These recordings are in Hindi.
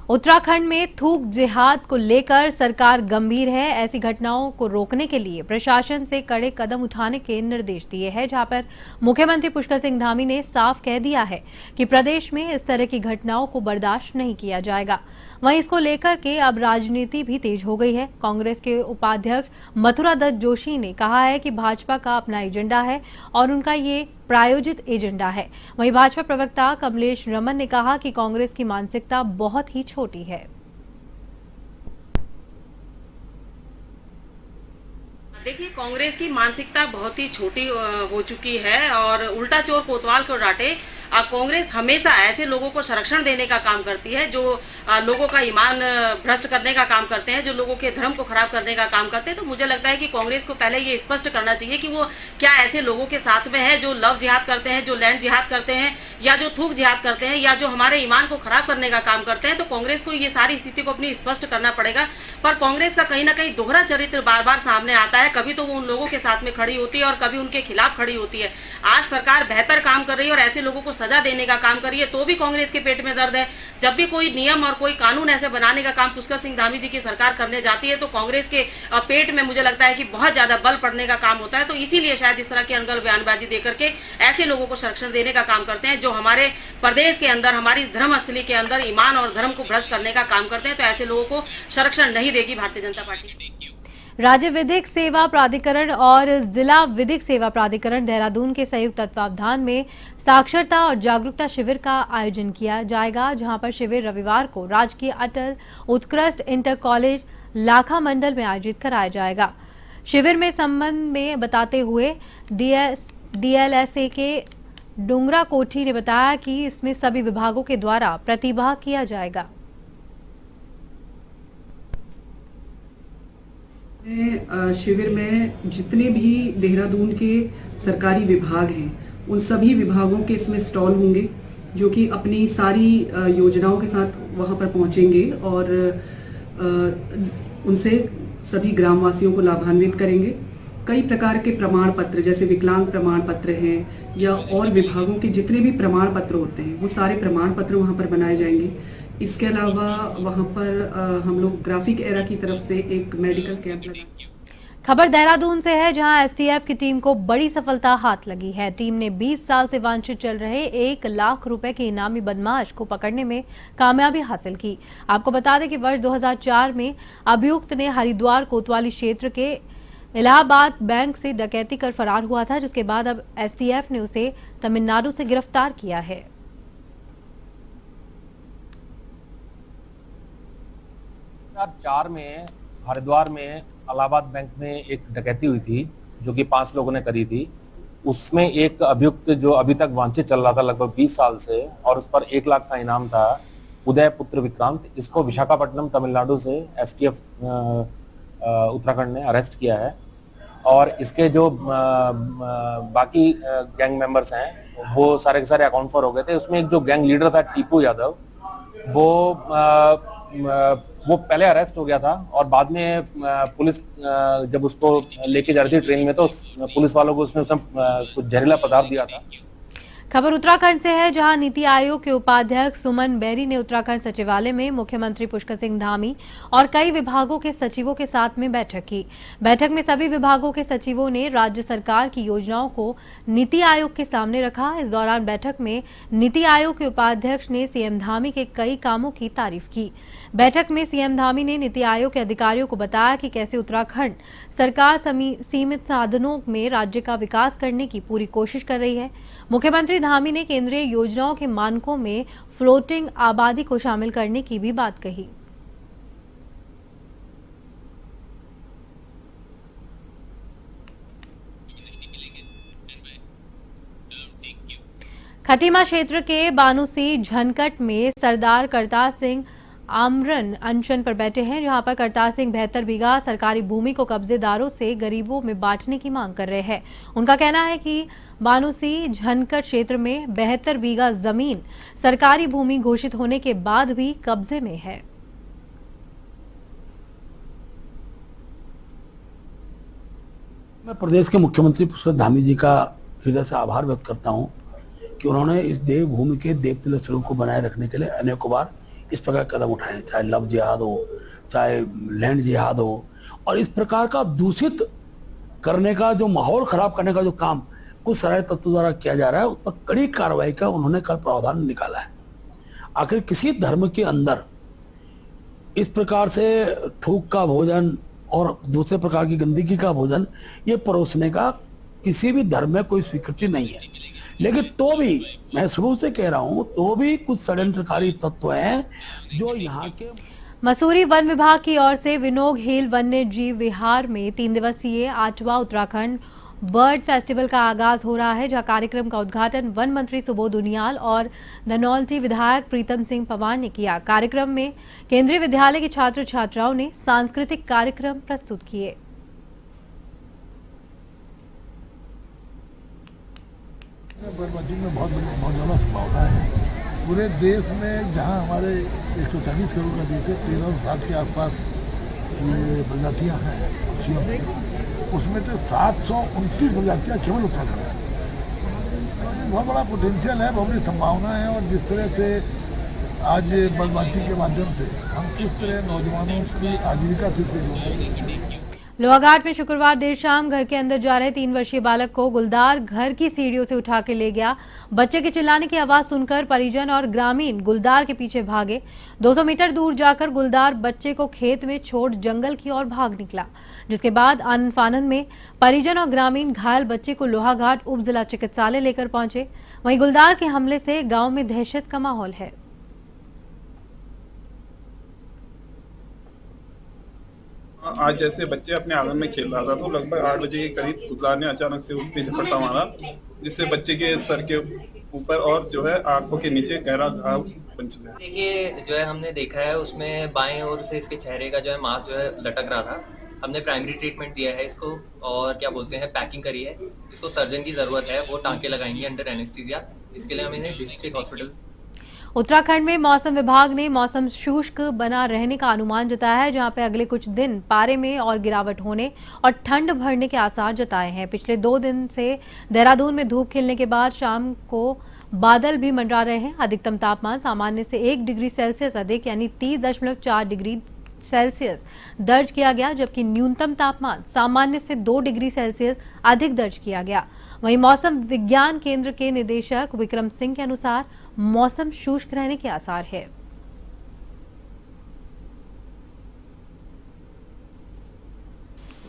उत्तराखंड में थूक जिहाद को लेकर सरकार गंभीर है। ऐसी घटनाओं को रोकने के लिए प्रशासन से कड़े कदम उठाने के निर्देश दिए हैं, जहां पर मुख्यमंत्री पुष्कर सिंह धामी ने साफ कह दिया है कि प्रदेश में इस तरह की घटनाओं को बर्दाश्त नहीं किया जाएगा। वहीं इसको लेकर के अब राजनीति भी तेज हो गई है। कांग्रेस के उपाध्यक्ष मथुरा दत्त जोशी ने कहा है कि भाजपा का अपना एजेंडा है और उनका ये प्रायोजित एजेंडा है। वहीं भाजपा प्रवक्ता कमलेश रमन ने कहा कि कांग्रेस की मानसिकता बहुत ही छोटी है। देखिए, कांग्रेस की मानसिकता बहुत ही छोटी हो चुकी है और उल्टा चोर कोतवाल को डांटे। कांग्रेस हमेशा ऐसे लोगों को संरक्षण देने का काम करती है जो लोगों का ईमान भ्रष्ट करने का काम करते हैं, जो लोगों के धर्म को खराब करने का काम करते हैं। तो मुझे लगता है कि कांग्रेस को पहले ये स्पष्ट करना चाहिए कि वो क्या ऐसे लोगों के साथ में है जो लव जिहाद करते हैं, जो लैंड जिहाद करते हैं, या जो थूक जिहाद करते हैं, या जो हमारे ईमान को खराब करने का काम करते हैं। तो कांग्रेस को ये सारी स्थिति को अपनी स्पष्ट करना पड़ेगा। पर कांग्रेस का कहीं ना कहीं दोहरा चरित्र बार बार सामने आता है। कभी तो वो उन लोगों के साथ में खड़ी होती है और कभी उनके खिलाफ खड़ी होती है। आज सरकार बेहतर काम कर रही है और ऐसे लोगों को सजा देने का काम कर रही है, तो भी कांग्रेस के पेट में दर्द है। जब भी कोई नियम और कोई कानून ऐसे बनाने का काम पुष्कर सिंह धामी जी की सरकार करने जाती है, तो कांग्रेस के पेट में मुझे लगता है कि बहुत ज्यादा बल पड़ने का काम होता है। तो इसीलिए शायद इस तरह की अनगढ़ बयानबाजी देकर के ऐसे लोगों को संरक्षण देने का काम करते हैं जो हमारे प्रदेश के अंदर, हमारी धर्मस्थली के अंदर ईमान और धर्म को भ्रष्ट करने का काम करते हैं। तो ऐसे लोगों को संरक्षण नहीं देगी भारतीय जनता पार्टी। राज्य विधिक सेवा प्राधिकरण और जिला विधिक सेवा प्राधिकरण देहरादून के संयुक्त तत्वावधान में साक्षरता और जागरूकता शिविर का आयोजन किया जाएगा, जहां पर शिविर रविवार को राजकीय अटल उत्कृष्ट इंटर कॉलेज लाखा मंडल में आयोजित कराया जाएगा। शिविर में संबंध में बताते हुए डीएलएसए के डुंगरा कोठी ने बताया कि इसमें सभी विभागों के द्वारा प्रतिभाग किया जाएगा। शिविर में जितने भी देहरादून के सरकारी विभाग हैं, उन सभी विभागों के इसमें स्टॉल होंगे, जो कि अपनी सारी योजनाओं के साथ वहां पर पहुंचेंगे और उनसे सभी ग्रामवासियों को लाभान्वित करेंगे। कई प्रकार के प्रमाण पत्र, जैसे विकलांग प्रमाण पत्र हैं या और विभागों के जितने भी प्रमाण पत्र होते हैं, वो सारे प्रमाण पत्र वहां पर बनाए जाएंगे। इसके अलावा वहां पर हम लोग ग्राफिक एरा की तरफ से एक मेडिकल कैंप लगा। खबर देहरादून से है, जहां एसटीएफ की टीम को बड़ी सफलता हाथ लगी है। टीम ने 20 साल से वांछित चल रहे 1 लाख रुपए के इनामी बदमाश को पकड़ने में कामयाबी हासिल की। आपको बता दें कि वर्ष 2004 में अभियुक्त ने हरिद्वार कोतवाली क्षेत्र के इलाहाबाद बैंक से डकैती कर फरार हुआ था, जिसके बाद अब एसटीएफ ने उसे तमिलनाडु से गिरफ्तार किया है। 2004 में हरिद्वार में इलाहाबाद बैंक में एक डकैती हुई थी, जो कि 5 लोगों ने करी थी। उसमें एक अभियुक्त जो अभी तक वांछित चल रहा था लगभग 20 साल से, और उस पर 1 लाख का इनाम था, उदय पुत्र विक्रांत, इसको विशाखापट्टनम तमिलनाडु से एसटीएफ उत्तराखंड ने अरेस्ट किया है। और इसके जो बाकी गैंग मेंबर्स हैं वो सारे के सारे अकाउंट फॉर हो गए थे। उसमें एक जो गैंग लीडर था टीपू यादव, वो पहले अरेस्ट हो गया था और बाद में पुलिस जब उसको लेके जा रही थी ट्रेन में, तो पुलिस वालों को उसने कुछ जहरीला पदार्थ दिया था। खबर उत्तराखंड से है, जहां नीति आयोग के उपाध्यक्ष सुमन बेरी ने उत्तराखंड सचिवालय में मुख्यमंत्री पुष्कर सिंह धामी और कई विभागों के सचिवों के साथ में बैठक की। बैठक में सभी विभागों के सचिवों ने राज्य सरकार की योजनाओं को नीति आयोग के सामने रखा। इस दौरान बैठक में नीति आयोग के उपाध्यक्ष ने सीएम धामी के कई कामों की तारीफ की। बैठक में सीएम धामी ने नीति आयोग के अधिकारियों को बताया कि कैसे उत्तराखंड सरकार सीमित साधनों में राज्य का विकास करने की पूरी कोशिश कर रही है। मुख्यमंत्री धामी ने केंद्रीय योजनाओं के मानकों में फ्लोटिंग आबादी को शामिल करने की भी बात कही। खटीमा क्षेत्र के बानुसी झनकट में सरदार करतार सिंह आमरन अनशन पर बैठे हैं, जहां पर करतार सिंह 72 बीघा सरकारी भूमि को कब्जेदारों से गरीबों में बांटने की मांग कर रहे हैं। उनका कहना है कि बानुसी झनकट क्षेत्र में 72 बीघा जमीन सरकारी भूमि घोषित होने के बाद भी कब्जे में है। मैं प्रदेश के मुख्यमंत्री पुष्कर धामी जी का हृदय से आभार व्यक्त करता हूं कि उन्होंने इस देवभूमि के देवतुल्य स्वरूप को बनाए रखने के लिए अनेकों बार इस प्रकार कदम उठाए, चाहे लव जिहाद हो, चाहे लैंड जिहाद हो, और इस प्रकार का दूषित करने का जो माहौल खराब करने का जो काम कुछ सराय तत्वों द्वारा किया जा रहा है, उस पर कड़ी कार्रवाई का उन्होंने कल प्रावधान निकाला है। आखिर किसी धर्म के अंदर इस प्रकार से थूक का भोजन और दूसरे प्रकार की गंदगी का भोजन ये परोसने का किसी भी धर्म में कोई स्वीकृति नहीं है। लेकिन तो भी मैं शुरू से कह रहा हूं, तो भी कुछ षड्यंत्रकारी तत्व हैं जो यहाँ के। मसूरी वन विभाग की ओर से विनोग हिल वन्य जीव विहार में 3 दिवसीय 8वां उत्तराखंड बर्ड फेस्टिवल का आगाज हो रहा है, जहां कार्यक्रम का उद्घाटन वन मंत्री सुबोध उनियाल और धनौल्टी विधायक प्रीतम सिंह पंवार ने किया। कार्यक्रम में केंद्रीय विद्यालय के छात्र छात्राओं ने सांस्कृतिक कार्यक्रम प्रस्तुत किए। बर्डवाचिंग में बहुत ज़्यादा संभावना है। पूरे देश में जहां हमारे 140 करोड़ का देश है, 13,000 के आसपास ये प्रजातियां हैं पक्षियों की, उसमें तो 729 प्रजातियां केवल उत्तराखंड है। बहुत बड़ा पोटेंशियल है, बहुत बड़ी संभावना है। और जिस तरह से आज बर्डवाचिंग के माध्यम से हम किस तरह नौजवानों की आजीविका से जोड़ें। लोहाघाट में शुक्रवार देर शाम घर के अंदर जा रहे 3 वर्षीय बालक को गुलदार घर की सीढ़ियों से उठा के ले गया। बच्चे के चिल्लाने की आवाज सुनकर परिजन और ग्रामीण गुलदार के पीछे भागे। 200 मीटर दूर जाकर गुलदार बच्चे को खेत में छोड़ जंगल की ओर भाग निकला, जिसके बाद आनन फानन में परिजन और ग्रामीण घायल बच्चे को लोहाघाट उप जिला चिकित्सालय लेकर पहुंचे। वहीं गुलदार के हमले से गाँव में दहशत का माहौल है। आज जैसे बच्चे अपने आंगन में खेल रहा था तो लगभग 8 बजे के करीब गुलदार ने अचानक से उस पर झपट्टा मारा, जिससे बच्चे के सर के ऊपर और जो है आंखों के नीचे गहरा घाव बन चुका है। देखिए जो है हमने देखा है उसमें बाएं ओर से इसके चेहरे का जो है मांस जो है लटक रहा था। हमने प्राइमरी ट्रीटमेंट दिया है इसको और क्या बोलते हैं पैकिंग करी है। इसको सर्जन की जरूरत है, वो टांके लगाएंगे अंडर एनेस्थीसिया। इसके लिए हम इन्हें डिस्ट्रिक्ट हॉस्पिटल। उत्तराखंड में मौसम विभाग ने मौसम शुष्क बना रहने का अनुमान जताया है, जहां पे अगले कुछ दिन पारे में और गिरावट होने और ठंड बढ़ने के आसार जताए हैं। पिछले 2 दिन से देहरादून में धूप खिलने के बाद शाम को बादल भी मंडरा रहे हैं। अधिकतम तापमान सामान्य से 1 डिग्री सेल्सियस अधिक यानी 30.4 डिग्री सेल्सियस दर्ज किया गया, जबकि न्यूनतम तापमान सामान्य से 2 डिग्री सेल्सियस अधिक दर्ज किया गया। वहीं मौसम विज्ञान केंद्र के निदेशक विक्रम सिंह के अनुसार मौसम शुष्क रहने के आसार है।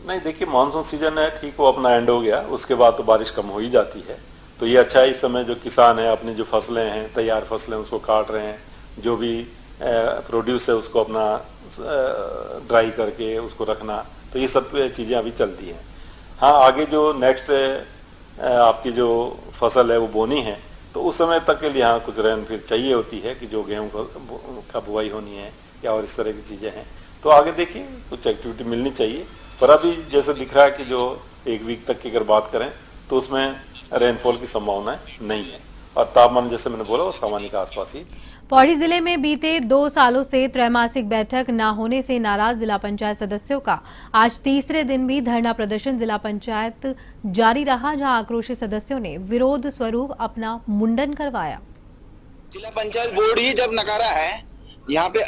नहीं, देखिए मानसून सीजन है ठीक, वो अपना एंड हो गया, उसके बाद तो बारिश कम हो ही जाती है। तो ये अच्छा है, इस समय जो किसान है अपनी जो फसलें हैं, तैयार फसलें उसको काट रहे हैं, जो भी प्रोड्यूस है उसको अपना ड्राई करके उसको रखना, तो ये सब चीज़ें अभी चलती हैं। हाँ, आगे जो नेक्स्ट आपकी जो फसल है वो बोनी है, तो उस समय तक के लिए हाँ कुछ रहन फिर चाहिए होती है कि जो गेहूँ का बुआई होनी है या और इस तरह की चीज़ें हैं, तो आगे देखिए कुछ एक्टिविटी मिलनी चाहिए। पर अभी जैसे दिख रहा है कि जो 1 वीक तक की अगर बात करें तो उसमें रेनफॉल की संभावना नहीं है और तापमान जैसे मैंने बोला वो सामान्य के आसपास ही। पौड़ी जिले में बीते 2 सालों से त्रैमासिक बैठक न होने से नाराज जिला पंचायत सदस्यों का आज तीसरे दिन भी धरना प्रदर्शन जिला पंचायत जारी रहा, जहां आक्रोशित सदस्यों ने विरोध स्वरूप अपना मुंडन करवाया। जिला पंचायत बोर्ड ही जब नकारा है, यहाँ पे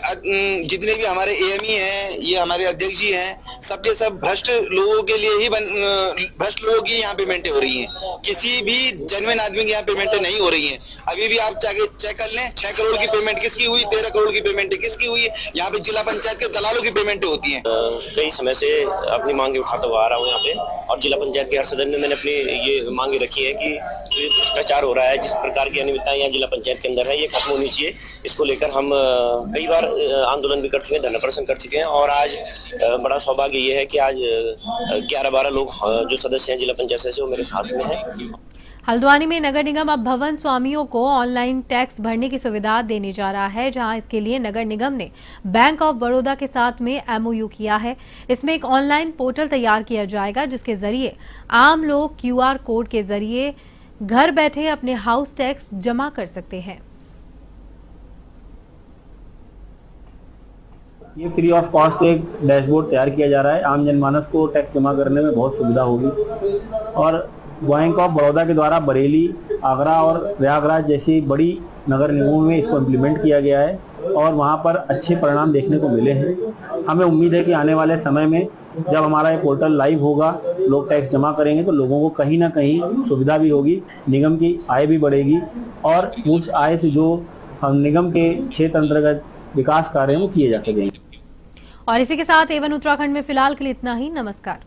जितने भी हमारे एएमई हैं, ये हमारे अध्यक्ष जी हैं, सबके सब भ्रष्ट लोगों के लिए ही भ्रष्ट लोगों की यहाँ पेमेंटें हो रही हैं। किसी भी जेन्युइन आदमी की यहाँ पेमेंटें नहीं हो रही हैं। अभी भी आप चेक कर लें, 6 करोड़ की पेमेंट किसकी हुई, 13 करोड़ की पेमेंट किसकी हुई है। यहाँ पे जिला पंचायत के दलालों की पेमेंटें होती हैं। कई समय से अपनी मांगे उठाता हुआ आ रहा हूँ यहाँ पे, और जिला पंचायत के हर सदस्य ने मैंने अपनी ये मांगे रखी है कि भ्रष्टाचार हो रहा है, जिस प्रकार की अनियमितताएं यहाँ जिला पंचायत के अंदर है, ये खत्म होनी चाहिए। इसको लेकर हम कई बार आंदोलन भी कर चुके हैं, धरना प्रदर्शन कर चुके हैं, और आज बड़ा सौभाग्य ये है कि आज 11-12 लोग जो सदस्य हैं जिला पंचायत सदस्य वो मेरे साथ में हैं। हल्द्वानी में नगर निगम अब भवन स्वामियों को ऑनलाइन टैक्स भरने की सुविधा देने जा रहा है, जहां इसके लिए नगर निगम ने बैंक ऑफ बड़ौदा के साथ में MOU किया है। इसमें एक ऑनलाइन पोर्टल तैयार किया जाएगा, जिसके जरिए आम लोग QR कोड के जरिए घर बैठे अपने हाउस टैक्स जमा कर सकते हैं। ये फ्री ऑफ कॉस्ट एक डैशबोर्ड तैयार किया जा रहा है। आम जनमानस को टैक्स जमा करने में बहुत सुविधा होगी, और बैंक ऑफ बड़ौदा के द्वारा बरेली, आगरा और प्रयागराज जैसी बड़ी नगर निगमों में इसको इम्प्लीमेंट किया गया है। और वहाँ पर अच्छे परिणाम देखने को मिले हैं। हमें उम्मीद है कि आने वाले समय में जब हमारा ये पोर्टल लाइव होगा, लोग टैक्स जमा करेंगे तो लोगों को कहीं ना कहीं सुविधा भी होगी, निगम की आय भी बढ़ेगी और उस आय से जो हम निगम के क्षेत्र अंतर्गत विकास कार्य हैं वो किए जा सकेंगे। और इसी के साथ A1 उत्तराखंड में फिलहाल के लिए इतना ही। नमस्कार।